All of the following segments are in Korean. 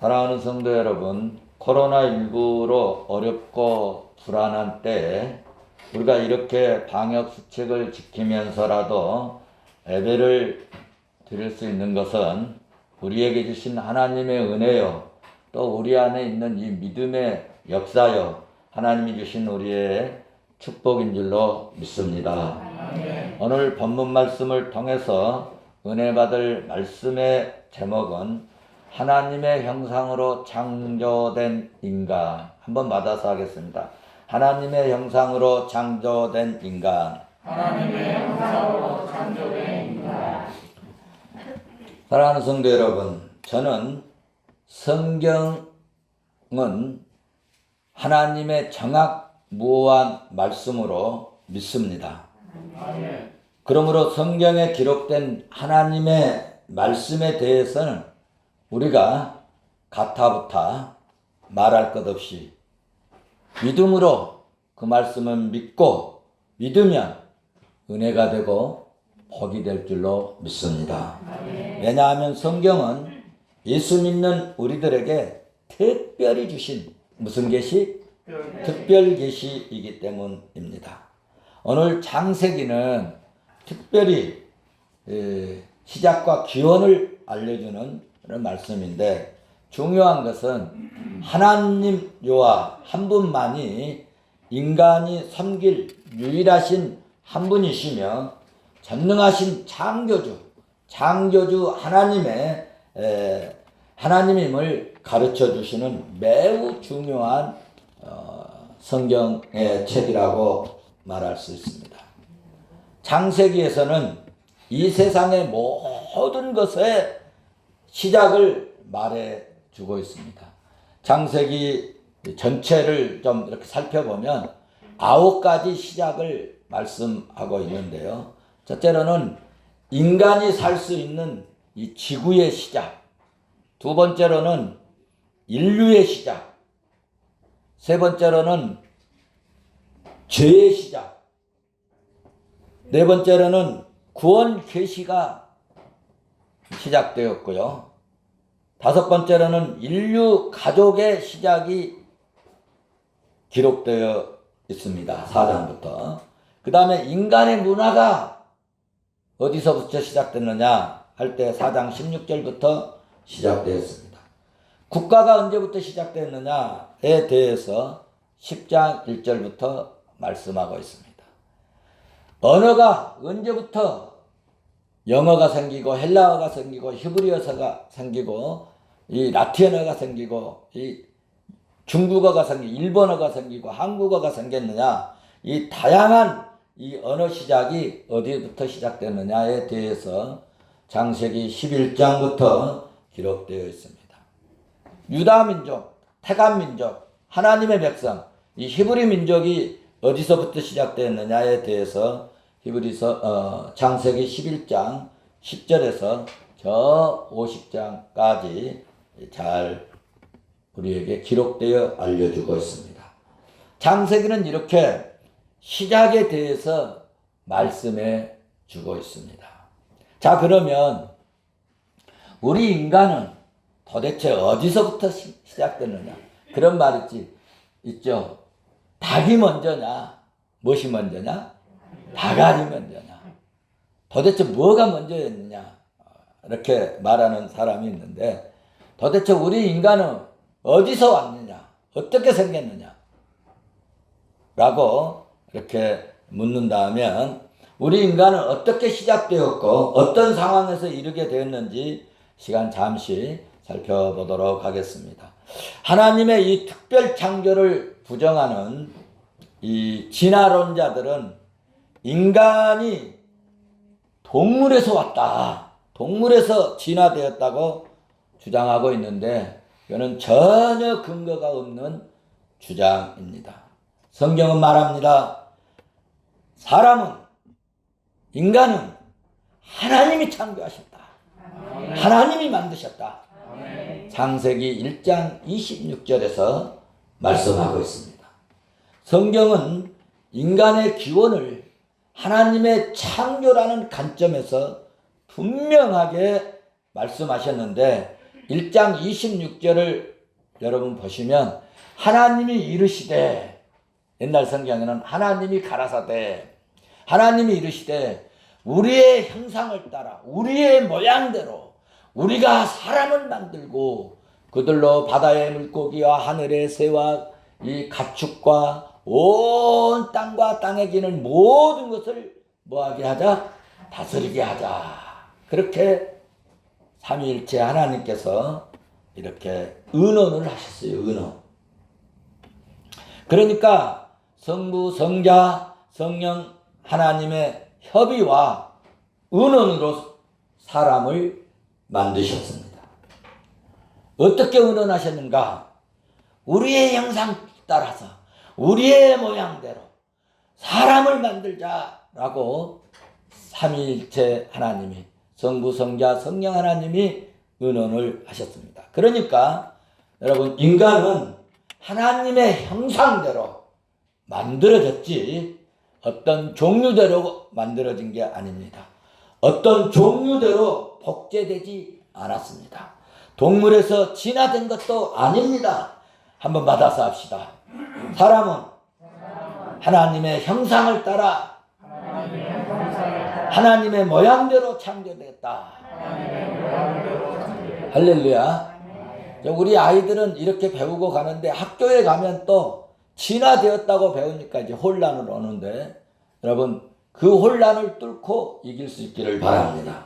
사랑하는 성도 여러분, 코로나19로 어렵고 불안한 때에 우리가 이렇게 방역 수칙을 지키면서라도 예배를 드릴 수 있는 것은 우리에게 주신 하나님의 은혜요, 또 우리 안에 있는 이 믿음의 역사요, 하나님이 주신 우리의 축복인 줄로 믿습니다. 오늘 본문 말씀을 통해서 은혜 받을 말씀의 제목은 하나님의 형상으로 창조된 인간. 한번 받아서 하겠습니다. 하나님의 형상으로 창조된 인간. 하나님의 형상으로 창조된 인간. 사랑하는 성도 여러분, 저는 성경은 하나님의 정확무오한 말씀으로 믿습니다. 아멘. 그러므로 성경에 기록된 하나님의 말씀에 대해서는 우리가 가타부타 말할 것 없이 믿음으로 그 말씀을 믿고 믿으면 은혜가 되고 복이 될 줄로 믿습니다. 왜냐하면 성경은 예수 믿는 우리들에게 특별히 주신 무슨 계시? 특별 계시이기 때문입니다. 오늘 창세기는 특별히 시작과 기원을 알려주는 그런 말씀인데, 중요한 것은 하나님 여호와 한 분만이 인간이 섬길 유일하신 한 분이시며 전능하신 창조주 하나님임을 가르쳐 주시는 매우 중요한 성경의 책이라고 말할 수 있습니다. 창세기에서는 이 세상의 모든 것의 시작을 말해 주고 있습니다. 창세기 전체를 좀 이렇게 살펴보면 9가지 시작을 말씀하고 있는데요. 첫째로는 인간이 살 수 있는 이 지구의 시작, 두 번째로는 인류의 시작, 세 번째로는 죄의 시작, 네 번째로는 구원 계시가 시작되었고요. 다섯 번째로는 인류 가족의 시작이 기록되어 있습니다. 4장부터. 그 다음에 인간의 문화가 어디서부터 시작됐느냐 할 때 4장 16절부터 시작되었습니다. 국가가 언제부터 시작됐느냐에 대해서 10장 1절부터 말씀하고 있습니다. 언어가 언제부터 영어가 생기고 헬라어가 생기고 히브리어가 생기고 이 라틴어가 생기고 이 중국어가 생기고 일본어가 생기고 한국어가 생겼느냐, 이 다양한 이 언어 시작이 어디부터 시작됐느냐에 대해서 창세기 11장부터 기록되어 있습니다. 유다 민족, 태감 민족, 하나님의 백성, 이 히브리 민족이 어디서부터 시작됐느냐에 대해서 창세기 11장 10절에서 저 50장까지 잘 우리에게 기록되어 알려주고 있습니다. 창세기는 이렇게 시작에 대해서 말씀해 주고 있습니다. 자, 그러면 우리 인간은 도대체 어디서부터 시작됐느냐? 그런 말 있죠. 닭이 먼저냐? 무엇이 먼저냐? 닭알이 먼저냐? 도대체 뭐가 먼저였느냐? 이렇게 말하는 사람이 있는데, 도대체 우리 인간은 어디서 왔느냐? 어떻게 생겼느냐? 라고 이렇게 묻는다면, 우리 인간은 어떻게 시작되었고 어떤 상황에서 이르게 되었는지 시간 잠시 살펴보도록 하겠습니다. 하나님의 이 특별 창조를 부정하는 이 진화론자들은 인간이 동물에서 왔다, 동물에서 진화되었다고 주장하고 있는데, 이거는 전혀 근거가 없는 주장입니다. 성경은 말합니다. 인간은 하나님이 창조하셨다. 하나님이 만드셨다. 창세기 1장 26절에서 말씀하고 있습니다. 성경은 인간의 기원을 하나님의 창조라는 관점에서 분명하게 말씀하셨는데, 1장 26절을 여러분 보시면 하나님이 이르시되, 옛날 성경에는 하나님이 가라사대, 하나님이 이르시되 우리의 형상을 따라 우리의 모양대로 우리가 사람을 만들고 그들로 바다의 물고기와 하늘의 새와 이 가축과 온 땅과 땅에 기는 모든 것을 뭐하게 하자? 다스리게 하자. 그렇게 삼위일체 하나님께서 이렇게 의논을 하셨어요. 의논. 그러니까 성부, 성자, 성령 하나님의 협의와 의논으로 사람을 만드셨습니다. 어떻게 의논하셨는가? 우리의 형상 따라서 우리의 모양대로 사람을 만들자라고 삼위일체 하나님이, 성부, 성자, 성령 하나님이 의논을 하셨습니다. 그러니까 여러분, 인간은 하나님의 형상대로 만들어졌지 어떤 종류대로 만들어진 게 아닙니다. 어떤 종류대로 복제되지 않았습니다. 동물에서 진화된 것도 아닙니다. 한번 받아서 합시다. 사람은 하나님의 형상을 따라 하나님의 모양대로 창조됐다. 할렐루야. 우리 아이들은 이렇게 배우고 가는데 학교에 가면 또 진화되었다고 배우니까 이제 혼란을 오는데, 여러분 그 혼란을 뚫고 이길 수 있기를 바랍니다.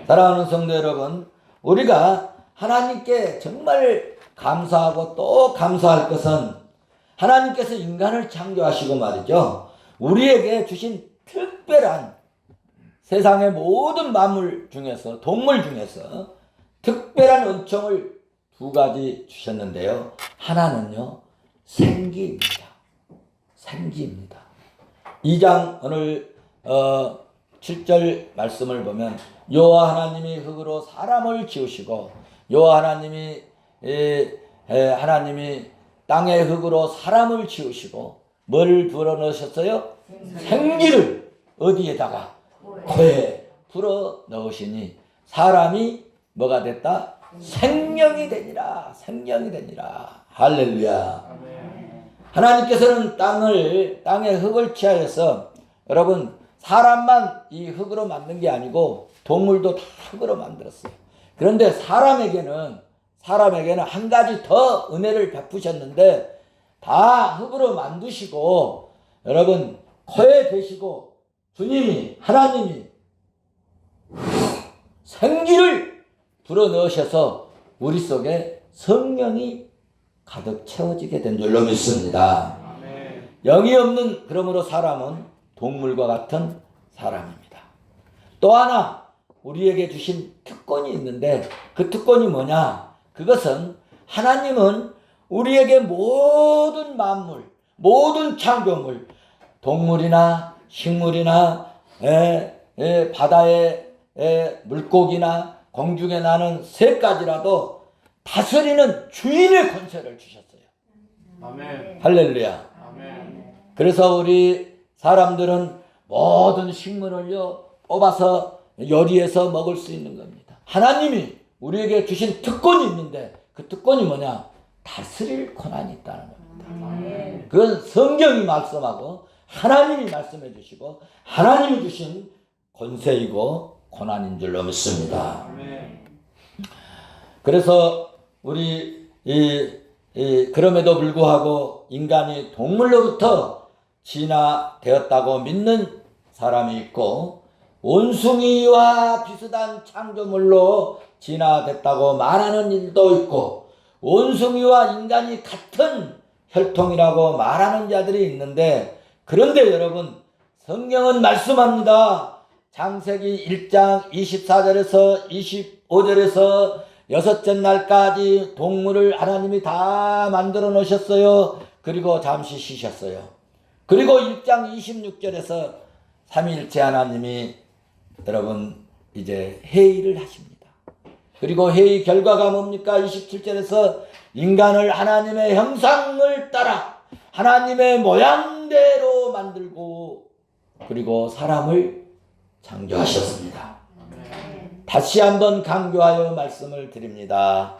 사랑하는 성도 여러분, 우리가 하나님께 정말 감사하고 또 감사할 것은 하나님께서 인간을 창조하시고 말이죠, 우리에게 주신 특별한 세상의 모든 만물 중에서, 동물 중에서 특별한 은총을 두 가지 주셨는데요. 하나는요, 생기입니다. 생기입니다. 2장 오늘 7절 말씀을 보면 여호와 하나님이 흙으로 사람을 지으시고, 여호와 하나님이 땅의 흙으로 사람을 지으시고 뭘 불어넣으셨어요? 생기를 어디에다가? 코에 불어넣으시니 사람이 뭐가 됐다? 생명이 되니라. 생명이 되니라. 할렐루야. 하나님께서는 땅의 흙을 취하여서, 여러분 사람만 이 흙으로 만든 게 아니고 동물도 다 흙으로 만들었어요. 그런데 사람에게는 한 가지 더 은혜를 베푸셨는데, 다 흙으로 만드시고 여러분 코에 대시고 주님이, 하나님이 생기를 불어넣으셔서 우리 속에 성령이 가득 채워지게 된 줄로 믿습니다. 영이 없는, 그러므로 사람은 동물과 같은 사람입니다. 또 하나 우리에게 주신 특권이 있는데, 그 특권이 뭐냐? 그것은 하나님은 우리에게 모든 만물, 모든 창조물, 동물이나 식물이나 바다의 물고기나 공중에 나는 새까지라도 다스리는 주인의 권세를 주셨어요. 아멘. 할렐루야. 아멘. 그래서 우리 사람들은 모든 식물을요 뽑아서 요리해서 먹을 수 있는 겁니다. 하나님이 우리에게 주신 특권이 있는데, 그 특권이 뭐냐? 다스릴 권한이 있다는 겁니다. 그건 성경이 말씀하고 하나님이 말씀해 주시고 하나님이 주신 권세이고 권한인 줄로 믿습니다. 그래서 우리 그럼에도 불구하고 인간이 동물로부터 진화되었다고 믿는 사람이 있고, 원숭이와 비슷한 창조물로 진화됐다고 말하는 일도 있고, 원숭이와 인간이 같은 혈통이라고 말하는 자들이 있는데, 그런데 여러분 성경은 말씀합니다. 창세기 1장 24절에서 25절에서 여섯째 날까지 동물을 하나님이 다 만들어 놓으셨어요. 그리고 잠시 쉬셨어요. 그리고 1장 26절에서 삼위일체 하나님이 여러분 이제 회의를 하십니다. 그리고 회의 결과가 뭡니까? 27절에서 인간을 하나님의 형상을 따라 하나님의 모양대로 만들고 그리고 사람을 창조하셨습니다. 다시 한번 강조하여 말씀을 드립니다.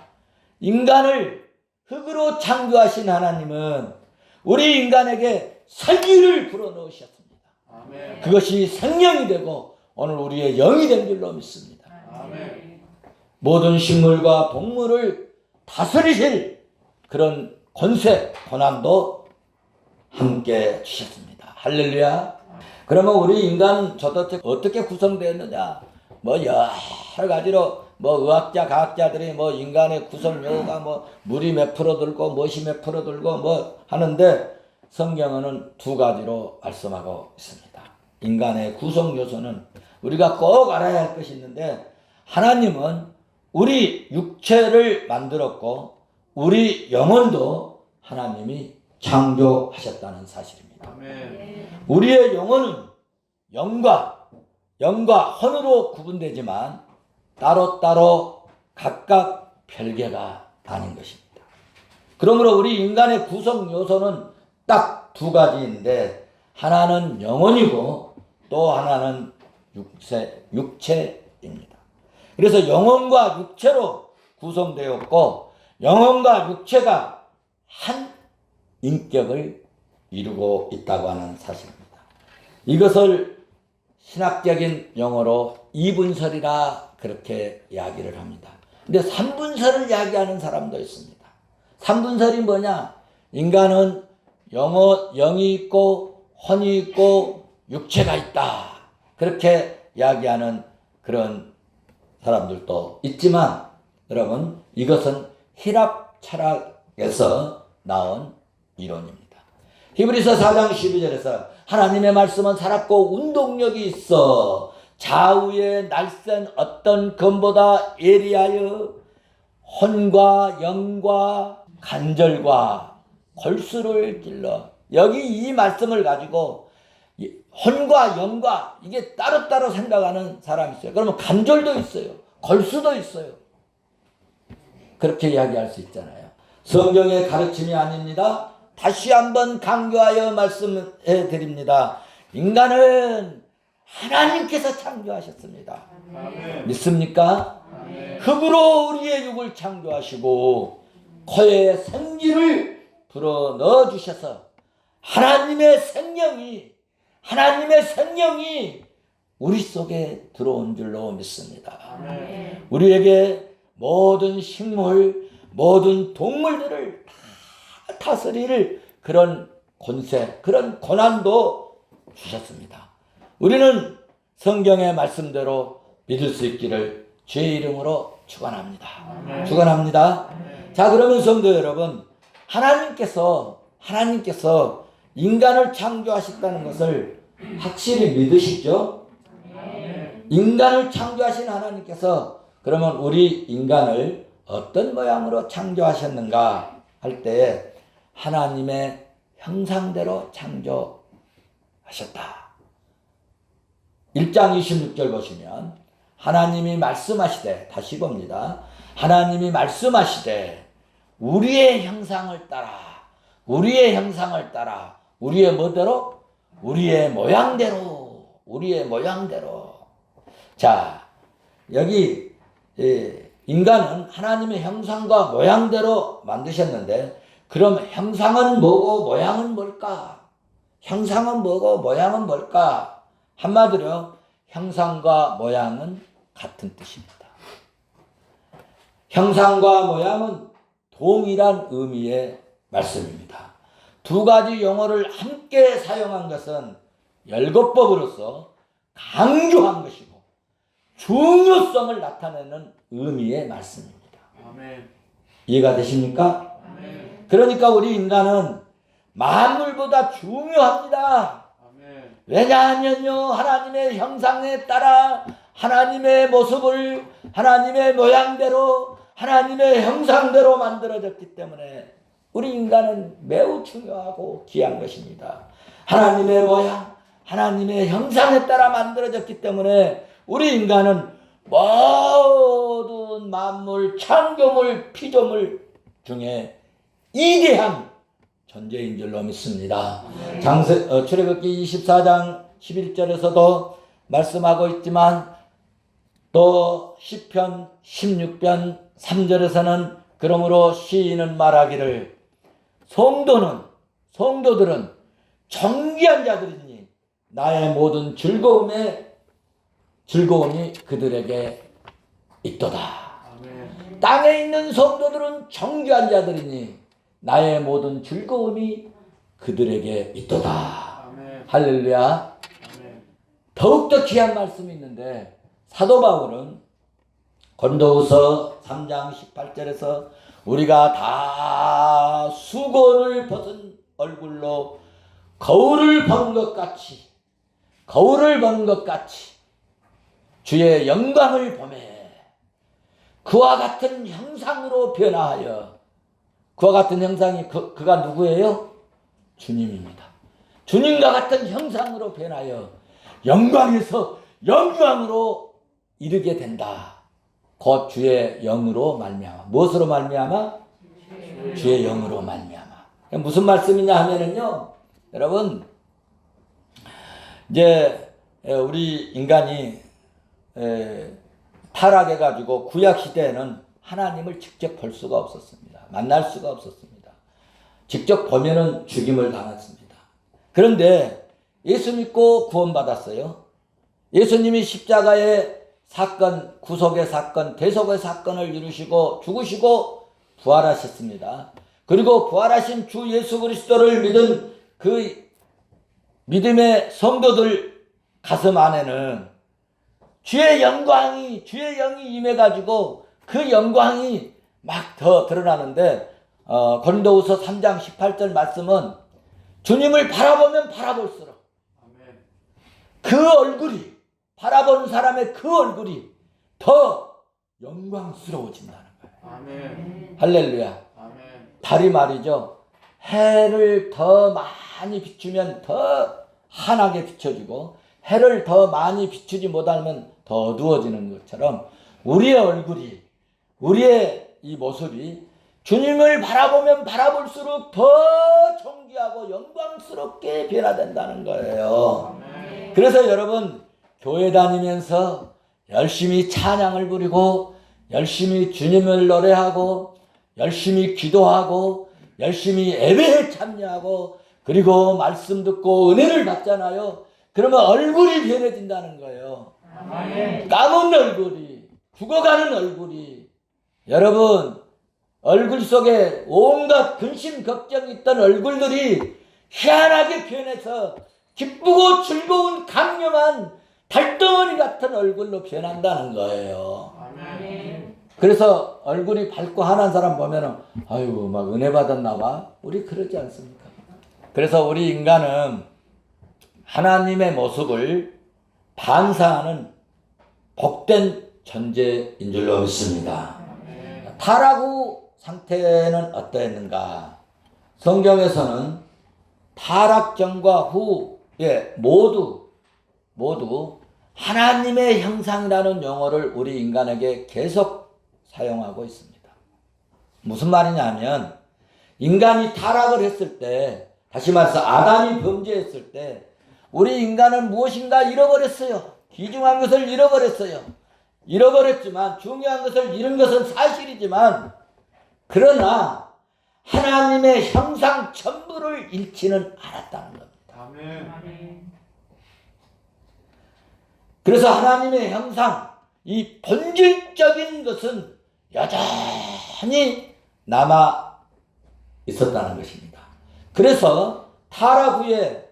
인간을 흙으로 창조하신 하나님은 우리 인간에게 생기를 불어넣으셨습니다. 아멘. 그것이 생명이 되고 오늘 우리의 영이 된 줄로 믿습니다. 아멘. 모든 식물과 동물을 다스리실 그런 권세, 권한도 함께 주셨습니다. 할렐루야. 그러면 우리 인간 도대체 어떻게 구성되었느냐? 뭐 여러 가지로 뭐 의학자, 과학자들이 뭐 인간의 구성요가 뭐 물이 몇 프로 들고 무엇이 몇 프로 들고 뭐 하는데 성경은 두 가지로 말씀하고 있습니다. 인간의 구성 요소는 우리가 꼭 알아야 할 것이 있는데 하나님은 우리 육체를 만들었고 우리 영혼도 하나님이 창조하셨다는 사실입니다. 아멘. 우리의 영혼은 영과 혼으로 구분되지만 따로따로 각각 별개가 아닌 것입니다. 그러므로 우리 인간의 구성 요소는 딱 두 가지인데 하나는 영혼이고 또 하나는 육체입니다. 그래서 영혼과 육체로 구성되었고 영혼과 육체가 한 인격을 이루고 있다고 하는 사실입니다. 이것을 신학적인 용어로 이분설이라 그렇게 이야기를 합니다. 근데 삼분설을 이야기하는 사람도 있습니다. 삼분설이 뭐냐? 인간은 영이 있고 혼이 있고 육체가 있다. 그렇게 이야기하는 그런 사람들도 있지만 여러분 이것은 히랍 철학에서 나온 이론입니다. 히브리서 4장 12절에서 하나님의 말씀은 살았고 운동력이 있어 좌우에 날쌘 어떤 검보다 예리하여 혼과 영과 관절과 골수를 찔러. 여기 이 말씀을 가지고 혼과 영과 이게 따로따로 생각하는 사람이 있어요. 그러면 관절도 있어요. 골수도 있어요. 그렇게 이야기할 수 있잖아요. 성경의 가르침이 아닙니다. 다시 한번 강조하여 말씀해 드립니다. 인간은 하나님께서 창조하셨습니다. 아멘. 믿습니까? 아멘. 흙으로 우리의 육을 창조하시고 코에 생기를 불어 넣어 주셔서 하나님의 생명이 우리 속에 들어온 줄로 믿습니다. 아멘. 우리에게 모든 식물, 모든 동물들을 다 다스릴 그런 권세, 그런 권한도 주셨습니다. 우리는 성경의 말씀대로 믿을 수 있기를 주의 이름으로 축원합니다. 아멘. 축원합니다. 아멘. 자, 그러면 성도 여러분, 하나님께서 인간을 창조하셨다는 것을 확실히 믿으시죠? 아멘. 인간을 창조하신 하나님께서 그러면 우리 인간을 어떤 모양으로 창조하셨는가 할 때 하나님의 형상대로 창조하셨다. 1장 26절 보시면 하나님이 말씀하시되, 다시 봅니다. 하나님이 말씀하시되 우리의 형상을 따라 우리의 뭐대로? 우리의 모양대로. 자, 여기 인간은 하나님의 형상과 모양대로 만드셨는데 그럼 형상은 뭐고 모양은 뭘까? 형상은 뭐고 모양은 뭘까? 한마디로 형상과 모양은 같은 뜻입니다. 형상과 모양은 동일한 의미의 말씀입니다. 두 가지 용어를 함께 사용한 것은 열거법으로서 강조한 것이고 중요성을 나타내는 의미의 말씀입니다. 아멘. 이해가 되십니까? 아멘. 그러니까 우리 인간은 만물보다 중요합니다. 아멘. 왜냐하면요, 하나님의 형상에 따라 하나님의 모습을 하나님의 모양대로 하나님의 형상대로 만들어졌기 때문에 우리 인간은 매우 중요하고 귀한 것입니다. 하나님의 모양, 하나님의 형상에 따라 만들어졌기 때문에 우리 인간은 모든 만물, 창조물, 피조물 중에 이대한 존재인 줄로 믿습니다. 출애굽기 24장 11절에서도 말씀하고 있지만 또 시편 16편 3절에서는 그러므로 시인은 말하기를 성도들은 정귀한 자들이니 나의 모든 즐거움이 그들에게 있도다. 아멘. 땅에 있는 성도들은 정귀한 자들이니 나의 모든 즐거움이 그들에게 있도다. 아멘. 할렐루야. 아멘. 더욱더 귀한 말씀이 있는데 사도 바울은 고린도후서 3장 18절에서 우리가 다 수건을 벗은 얼굴로 거울을 본 것 같이 주의 영광을 보매 그와 같은 형상으로 변화하여 그와 같은 형상이 그가 누구예요? 주님입니다. 주님과 같은 형상으로 변하여 영광에서 영광으로 이르게 된다. 곧 주의 영으로 말미암아. 무엇으로 말미암아? 주의 영으로 말미암아. 무슨 말씀이냐 하면은요, 여러분, 이제 우리 인간이 타락해가지고 구약 시대에는 하나님을 직접 볼 수가 없었습니다. 만날 수가 없었습니다. 직접 보면은 죽임을 당했습니다. 그런데 예수 믿고 구원받았어요. 예수님이 십자가의 사건, 구속의 사건, 대속의 사건을 이루시고 죽으시고 부활하셨습니다. 그리고 부활하신 주 예수 그리스도를 믿은 그 믿음의 성도들 가슴 안에는 주의 영이 임해가지고 그 영광이 막 더 드러나는데 고린도후서 3장 18절 말씀은 주님을 바라보면 바라볼수록 아멘. 그 얼굴이 바라보는 사람의 그 얼굴이 더 영광스러워진다는 거예요. 아멘. 할렐루야. 아멘. 달이 말이죠. 해를 더 많이 비추면 더 환하게 비춰지고 해를 더 많이 비추지 못하면 더 어두워지는 것처럼 우리의 얼굴이 우리의 이 모습이 주님을 바라보면 바라볼수록 더 존귀하고 영광스럽게 변화된다는 거예요. 아멘. 그래서 여러분 교회 다니면서 열심히 찬양을 부리고 열심히 주님을 노래하고 열심히 기도하고 열심히 예배에 참여하고 그리고 말씀 듣고 은혜를 받잖아요. 그러면 얼굴이 변해진다는 거예요. 아멘. 까문 얼굴이, 죽어가는 얼굴이. 여러분 얼굴 속에 온갖 근심 걱정이 있던 얼굴들이 희한하게 변해서 기쁘고 즐거운 강렬한 달덩어리 같은 얼굴로 변한다는 거예요. 아멘. 그래서 얼굴이 밝고 환한 사람 보면은 아이고 막 은혜 받았나 봐. 우리 그러지 않습니까? 그래서 우리 인간은 하나님의 모습을 반사하는 복된 존재인 줄로 믿습니다. 아멘. 타락 후 상태는 어떠했는가? 성경에서는 타락 전과 후에 모두 하나님의 형상이라는 용어를 우리 인간에게 계속 사용하고 있습니다. 무슨 말이냐면 인간이 타락을 했을 때, 다시 말해서 아담이 범죄했을 때 우리 인간은 무엇인가 잃어버렸어요. 귀중한 것을 잃어버렸어요. 잃어버렸지만 중요한 것을 잃은 것은 사실이지만 그러나 하나님의 형상 전부를 잃지는 않았다는 겁니다. 아멘. 그래서 하나님의 형상, 이 본질적인 것은 여전히 남아 있었다는 것입니다. 그래서 타락 후에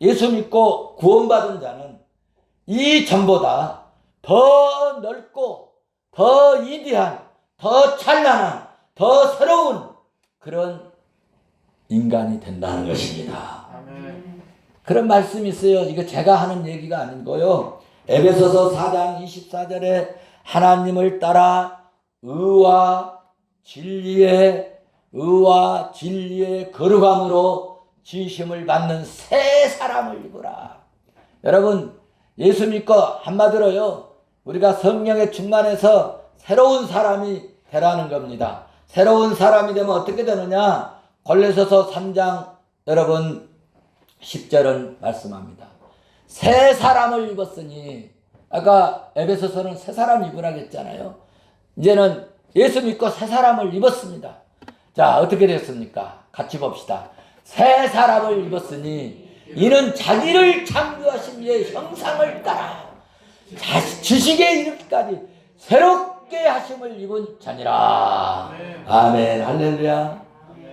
예수 믿고 구원받은 자는 이 전보다 더 넓고 더 위대한, 더 찬란한, 더 새로운 그런 인간이 된다는 것입니다. 아멘. 그런 말씀이 있어요. 이거 제가 하는 얘기가 아니고요. 에베소서 4장 24절에 하나님을 따라 의와 진리의 거룩함으로 지으심을 받는 새 사람을 입으라. 여러분 예수 믿고 한마디로요. 우리가 성령의 충만해서 새로운 사람이 되라는 겁니다. 새로운 사람이 되면 어떻게 되느냐? 골로새서 3장 여러분 10절은 말씀합니다. 새 사람을 입었으니 아까 에베소서는 새 사람 입으라고 했잖아요. 이제는 예수 믿고 새 사람을 입었습니다. 자, 어떻게 됐습니까? 같이 봅시다. 새 사람을 입었으니 이는 자기를 창조하신 이의 형상을 따라 지식에 이르기까지 새롭게 하심을 입은 자니라. 아멘. 할렐루야.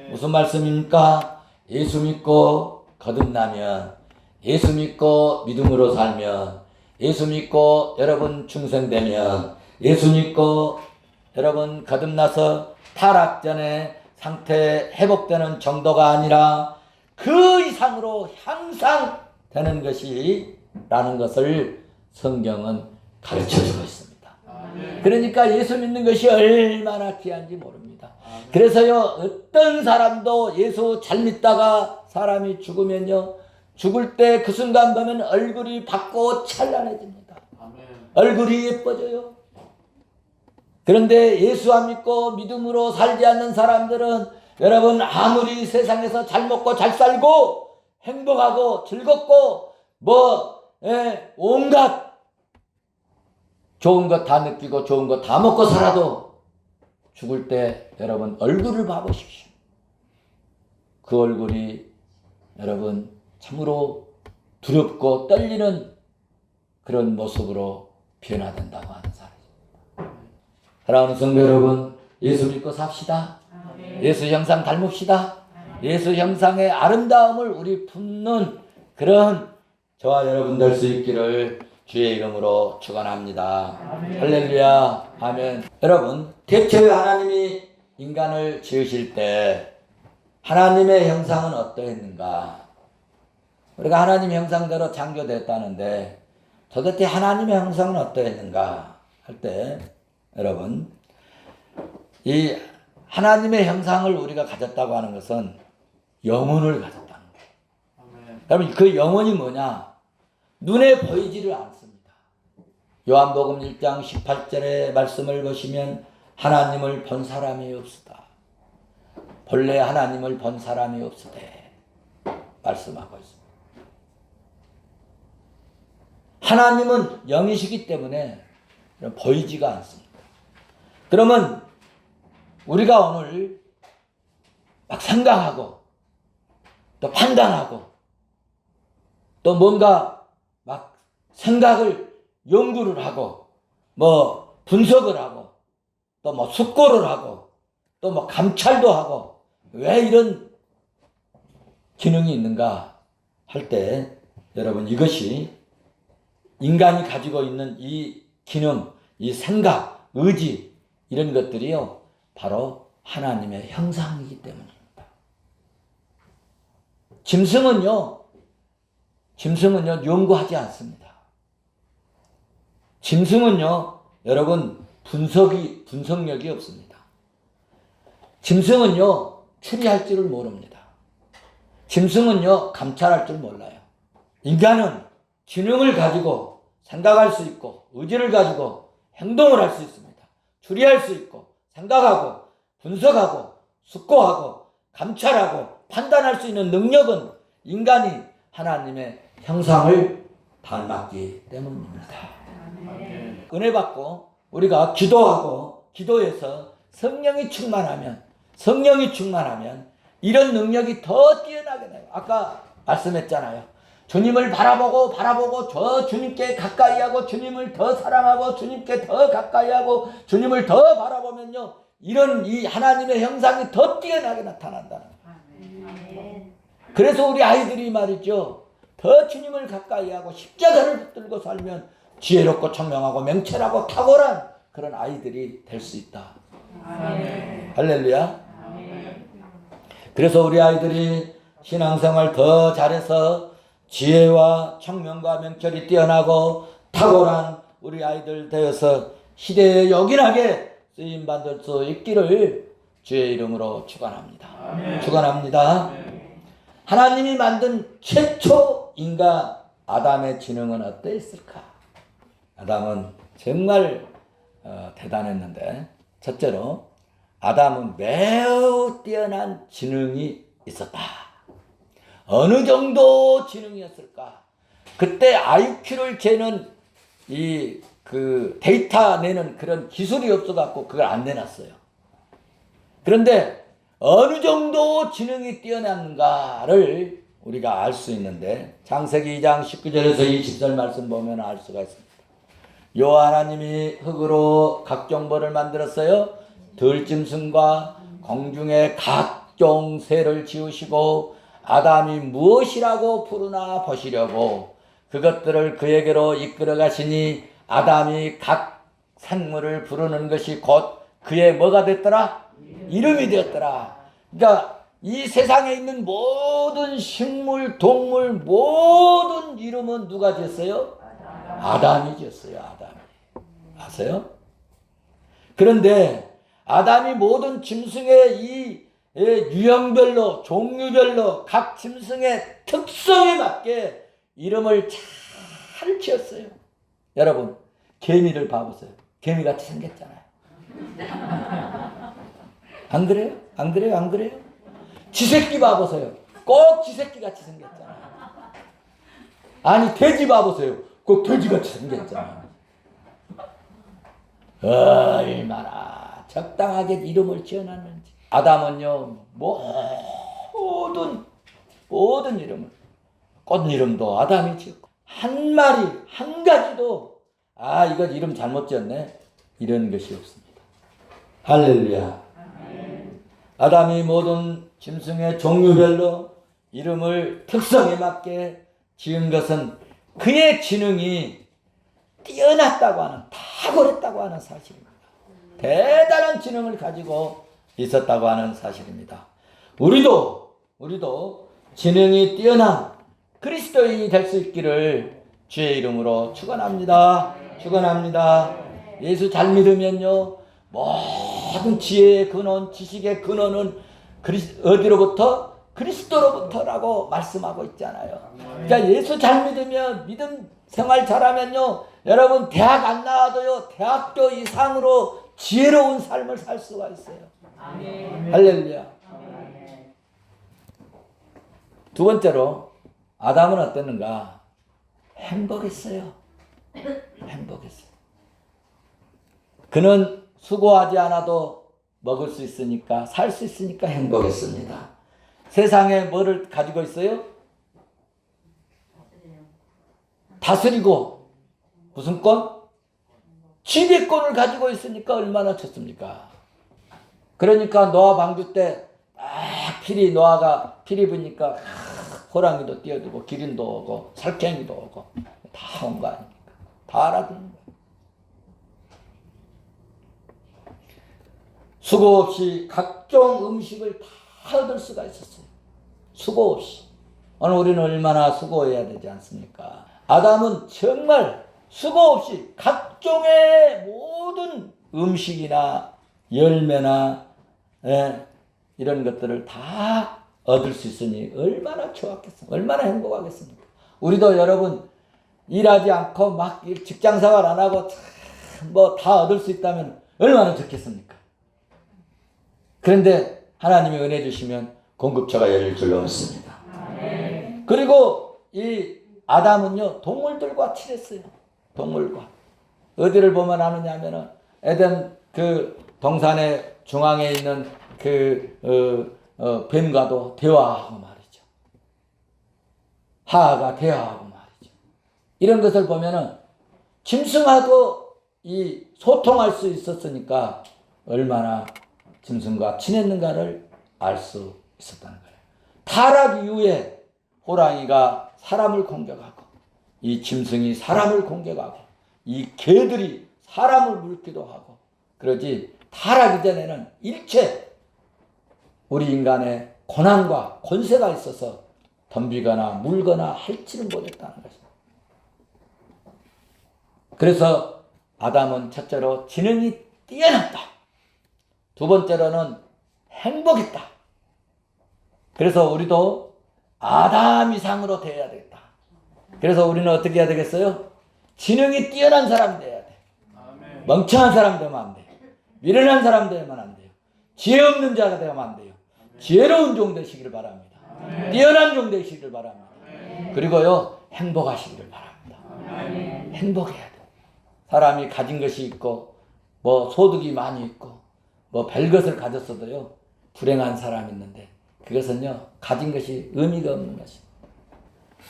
무슨 말씀입니까? 예수 믿고 거듭나면, 예수 믿고 믿음으로 살면, 예수 믿고 여러분 중생되면, 예수 믿고 여러분 거듭나서 타락 전에 상태 회복되는 정도가 아니라 그 이상으로 향상 되는 것이 라는 것을 성경은 가르쳐주고 있습니다. 그러니까 예수 믿는 것이 얼마나 귀한지 모릅니다. 그래서요, 어떤 사람도 예수 잘 믿다가 사람이 죽으면요, 죽을 때 그 순간 보면 얼굴이 밝고 찬란해집니다. 얼굴이 예뻐져요. 그런데 예수 안 믿고 믿음으로 살지 않는 사람들은 여러분 아무리 세상에서 잘 먹고 잘 살고 행복하고 즐겁고 온갖 좋은 것 다 느끼고 좋은 것 다 먹고 살아도 죽을 때 여러분 얼굴을 봐보십시오. 그 얼굴이 여러분 참으로 두렵고 떨리는 그런 모습으로 변화된다고 하는 사람입니다. 사랑하는 성도 여러분, 예수 믿고 삽시다. 예수 형상 닮읍시다. 예수 형상의 아름다움을 우리 품는 그런 저와 여러분 될 수 있기를 주의 이름으로 축원합니다. 할렐루야. 아멘. 여러분, 대체 하나님이 인간을 지으실 때 하나님의 형상은 어떠했는가? 우리가 하나님 형상대로 창조됐다는데 도대체 하나님의 형상은 어떠했는가 할 때 여러분, 이 하나님의 형상을 우리가 가졌다고 하는 것은 영혼을 가졌다는 거예요. 여러분, 그 영혼이 뭐냐? 눈에 보이지를 않습니다. 요한복음 1장 18절의 말씀을 보시면 하나님을 본 사람이 없으다. 본래 하나님을 본 사람이 없으되 말씀하고 있습니다. 하나님은 영이시기 때문에 보이지가 않습니다. 그러면 우리가 오늘 막 생각하고 또 판단하고 또 뭔가 막 생각을 연구를 하고 분석을 하고 또 숙고를 하고 또 감찰도 하고 왜 이런 기능이 있는가 할 때 여러분, 이것이 인간이 가지고 있는 이 기능, 이 생각, 의지 이런 것들이요 바로 하나님의 형상이기 때문입니다. 짐승은요 연구하지 않습니다. 짐승은요 여러분 분석력이 없습니다. 짐승은요 추리할 줄을 모릅니다. 짐승은요 감찰할 줄 몰라요. 인간은 지능을 가지고 생각할 수 있고 의지를 가지고 행동을 할 수 있습니다. 추리할 수 있고 생각하고 분석하고 숙고하고 감찰하고 판단할 수 있는 능력은 인간이 하나님의 형상을 닮았기 때문입니다. 은혜 받고 우리가 기도하고 기도해서 성령이 충만하면 이런 능력이 더 뛰어나게 돼요. 아까 말씀했잖아요. 주님을 바라보고 저 주님께 가까이 하고 주님을 더 사랑하고 주님께 더 가까이 하고 주님을 더 바라보면요 이런 이 하나님의 형상이 더 뛰어나게 나타난다는 거예요. 그래서 우리 아이들이 말이죠, 더 주님을 가까이 하고 십자가를 붙들고 살면 지혜롭고 청명하고 명철하고 탁월한 그런 아이들이 될 수 있다. 할렐루야. 그래서 우리 아이들이 신앙생활 더 잘해서 지혜와 청명과 명철이 뛰어나고 탁월한 우리 아이들 되어서 시대에 요긴하게 쓰임받을 수 있기를 주의 이름으로 축원합니다. 축원합니다. 하나님이 만든 최초 인간 아담의 지능은 어떠했을까? 아담은 정말 대단했는데, 첫째로 아담은 매우 뛰어난 지능이 있었다. 어느 정도 지능이었을까? 그때 IQ를 재는 그 데이터 내는 그런 기술이 없어갖고 그걸 안 내놨어요. 그런데 어느 정도 지능이 뛰어났는가를 우리가 알 수 있는데 창세기 2장 19절에서 20절 말씀 보면 알 수가 있습니다. 여호와 하나님이 흙으로 각종 벌을 만들었어요. 들짐승과 공중의 각종 새를 지으시고 아담이 무엇이라고 부르나 보시려고 그것들을 그에게로 이끌어 가시니 아담이 각 생물을 부르는 것이 곧 그의 뭐가 됐더라? 이름이 되었더라. 그러니까 이 세상에 있는 모든 식물, 동물, 모든 이름은 누가 지었어요? 아담이 지었어요. 아담이. 아세요? 그런데 아담이 모든 짐승의 이 유형별로, 종류별로 각 짐승의 특성에 맞게 이름을 잘 지었어요. 여러분, 개미를 봐보세요. 개미같이 생겼잖아요. 안 그래요? 안 그래요? 안 그래요? 쥐새끼 봐보세요. 꼭 쥐새끼같이 생겼잖아요. 아니, 돼지 봐보세요. 꼭 돼지같이 생겼잖아요. 얼마나 적당하게 이름을 지어놨는지. 아담은요, 모든 이름을, 꽃 이름도 아담이 지었고, 한 마리, 한 가지도, 이거 이름 잘못 지었네, 이런 것이 없습니다. 할렐루야. 아담이 모든 짐승의 종류별로 이름을 특성에 맞게 지은 것은 그의 지능이 뛰어났다고 하는, 탁월했다고 하는 사실입니다. 대단한 지능을 가지고 있었다고 하는 사실입니다. 우리도 지능이 뛰어난 그리스도인이 될 수 있기를 주의 이름으로 축원합니다. 축원합니다. 예수 잘 믿으면요, 모든 지혜의 근원, 지식의 근원은 어디로부터? 그리스도로부터라고 말씀하고 있잖아요. 그러니까 예수 잘 믿으면, 믿음 생활 잘하면요, 여러분 대학 안 나와도요, 대학교 이상으로 지혜로운 삶을 살 수가 있어요. 아멘. 할렐루야. 아멘. 두 번째로 아담은 어땠는가? 행복했어요. 행복했어요. 그는 수고하지 않아도 먹을 수 있으니까, 살 수 있으니까 행복했습니다. 세상에 뭐를 가지고 있어요? 다스리고, 무슨 권? 지배권을 가지고 있으니까 얼마나 좋습니까? 그러니까 노아 방주 때 노아가 피리 부니까 호랑이도 뛰어들고 기린도 오고 살쾡이도 오고 다 온 거 아닙니까? 다 알아듣는 거예요. 수고 없이 각종 음식을 다 얻을 수가 있었어요. 수고 없이. 오늘 우리는 얼마나 수고해야 되지 않습니까? 아담은 정말 수고 없이 각종의 모든 음식이나 열매나 이런 것들을 다 얻을 수 있으니 얼마나 좋았겠습니까? 얼마나 행복하겠습니까? 우리도 여러분 일하지 않고 막 직장생활 안 하고 뭐 다 얻을 수 있다면 얼마나 좋겠습니까? 그런데 하나님이 은혜 주시면 공급처가 열릴 줄로 믿습니다. 그리고 이 아담은요, 동물들과 친했어요. 동물과. 어디를 보면 아느냐 하면은 에덴 그 동산의 중앙에 있는 뱀과도 대화하고 말이죠. 하하가 대화하고 말이죠. 이런 것을 보면은 짐승하고 이 소통할 수 있었으니까 얼마나 짐승과 친했는가를 알 수 있었다는 거예요. 타락 이후에 호랑이가 사람을 공격하고 이 짐승이 사람을 공격하고 이 개들이 사람을 물기도 하고 그러지, 타락 이전에는 일체 우리 인간의 고난과 권세가 있어서 덤비거나 물거나 할지는 못했다는 것입니다. 그래서 아담은 첫째로 지능이 뛰어났다. 두 번째로는 행복했다. 그래서 우리도 아담 이상으로 되어야 되겠다. 그래서 우리는 어떻게 해야 되겠어요? 지능이 뛰어난 사람 되어야 돼. 아멘. 멍청한 사람 되면 안 돼요. 미련한 사람 되면 안 돼요. 지혜 없는 자가 되면 안 돼요. 지혜로운 종 되시기를 바랍니다. 아멘. 뛰어난 종 되시기를 바랍니다. 아멘. 그리고요, 행복하시기를 바랍니다. 아멘. 행복해야 돼요. 사람이 가진 것이 있고 뭐 소득이 많이 있고 뭐 별것을 가졌어도요 불행한 사람이 있는데 그것은요 가진 것이 의미가 없는 것입니다.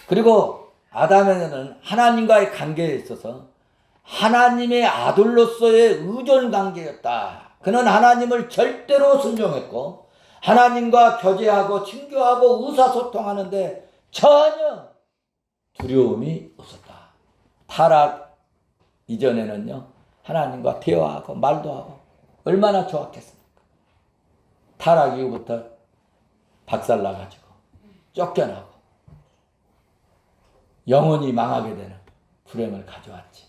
그리고 아담에는 하나님과의 관계에 있어서 하나님의 아들로서의 의존 관계였다. 그는 하나님을 절대로 순종했고 하나님과 교제하고 친교하고 의사소통하는데 전혀 두려움이 없었다. 타락 이전에는요 하나님과 대화하고 말도 하고 얼마나 좋았겠습니까? 타락 이후부터 박살나가지고 쫓겨나고 영혼이 망하게 되는 불행을 가져왔지.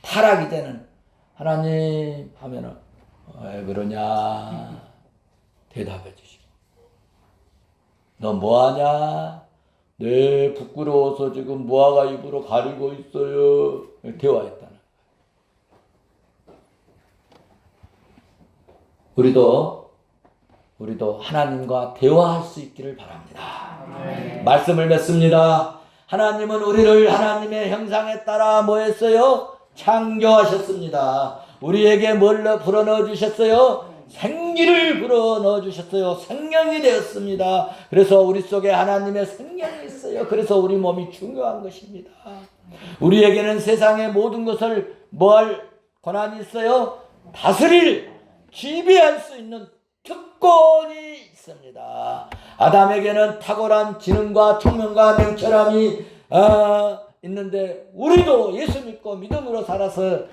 타락 이제는 하나님 하면은 왜 그러냐 대답해 주시고 너 뭐하냐? 네 부끄러워서 지금 무화과 잎으로 가리고 있어요. 대화했다는 거예요. 우리도 하나님과 대화할 수 있기를 바랍니다. 말씀을 맺습니다. 하나님은 우리를 하나님의 형상에 따라 뭐 했어요? 창조하셨습니다. 우리에게 뭘 불어넣어 주셨어요? 생기를 불어넣어 주셨어요. 생명이 되었습니다. 그래서 우리 속에 하나님의 생명이 있어요. 그래서 우리 몸이 중요한 것입니다. 우리에게는 세상의 모든 것을 뭐 할 권한이 있어요? 다스릴, 지배할 수 있는 특권이 있습니다. 아담에게는 탁월한 지능과 총명과 명철함이 있는데 우리도 예수 믿고 믿음으로 살아서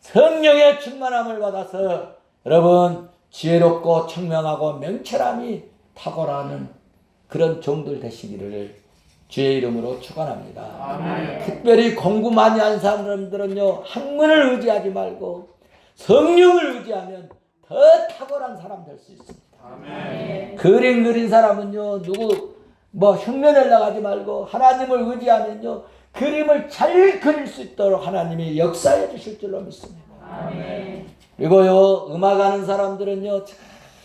성령의 충만함을 받아서 여러분 지혜롭고 청명하고 명철함이 탁월하는 그런 종들 되시기를 주의 이름으로 축원합니다. 아멘. 특별히 공부 많이 한 사람들은요 학문을 의지하지 말고 성령을 의지하면 더 탁월한 사람 될 수 있습니다. 아멘. 그림 그린 사람은요 누구 뭐 흉내내려고 하지 말고 하나님을 의지하면요 그림을 잘 그릴 수 있도록 하나님이 역사해 주실 줄로 믿습니다. 아멘. 그리고요 음악하는 사람들은요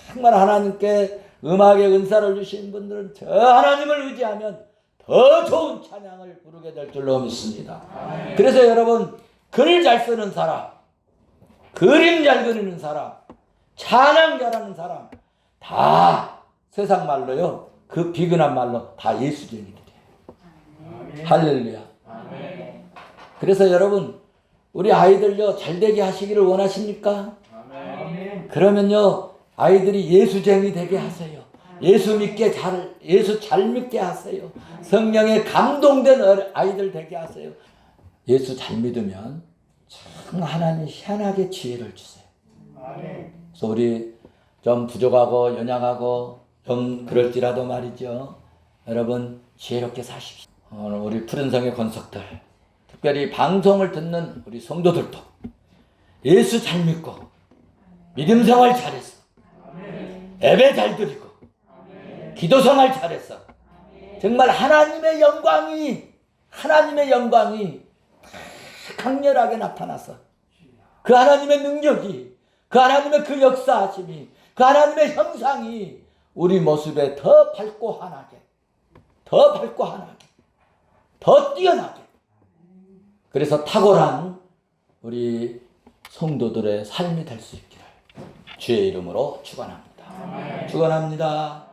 정말 하나님께 음악의 은사를 주신 분들은 저 하나님을 의지하면 더 좋은 찬양을 부르게 될 줄로 믿습니다. 아멘. 그래서 여러분 글 잘 쓰는 사람, 그림 잘 그리는 사람, 찬양 잘하는 사람 다 세상 말로요 그 비근한 말로 다 예수쟁이들이에요. 할렐루야. 아멘. 그래서 여러분 우리 아이들요 잘되게 하시기를 원하십니까? 아멘. 그러면요 아이들이 예수쟁이 되게 하세요. 예수 잘 믿게 하세요. 성령에 감동된 아이들 되게 하세요. 예수 잘 믿으면 참 하나님 희한하게 지혜를 주세요. 아멘. 그래서 우리 좀 부족하고 연약하고 좀 그럴지라도 말이죠. 여러분 지혜롭게 사십시오. 오늘 우리 푸른성의 권속들 특별히 방송을 듣는 우리 성도들도 예수 잘 믿고 믿음 생활 잘했어. 예배 잘 드리고 기도 생활 잘했어. 정말 하나님의 영광이 강렬하게 나타나서 그 하나님의 능력이 그 하나님의 그 역사하심이 그 하나님의 형상이 우리 모습에 더 밝고 환하게 더 뛰어나게 그래서 탁월한 우리 성도들의 삶이 될 수 있기를 주의 이름으로 축원합니다. 축원합니다.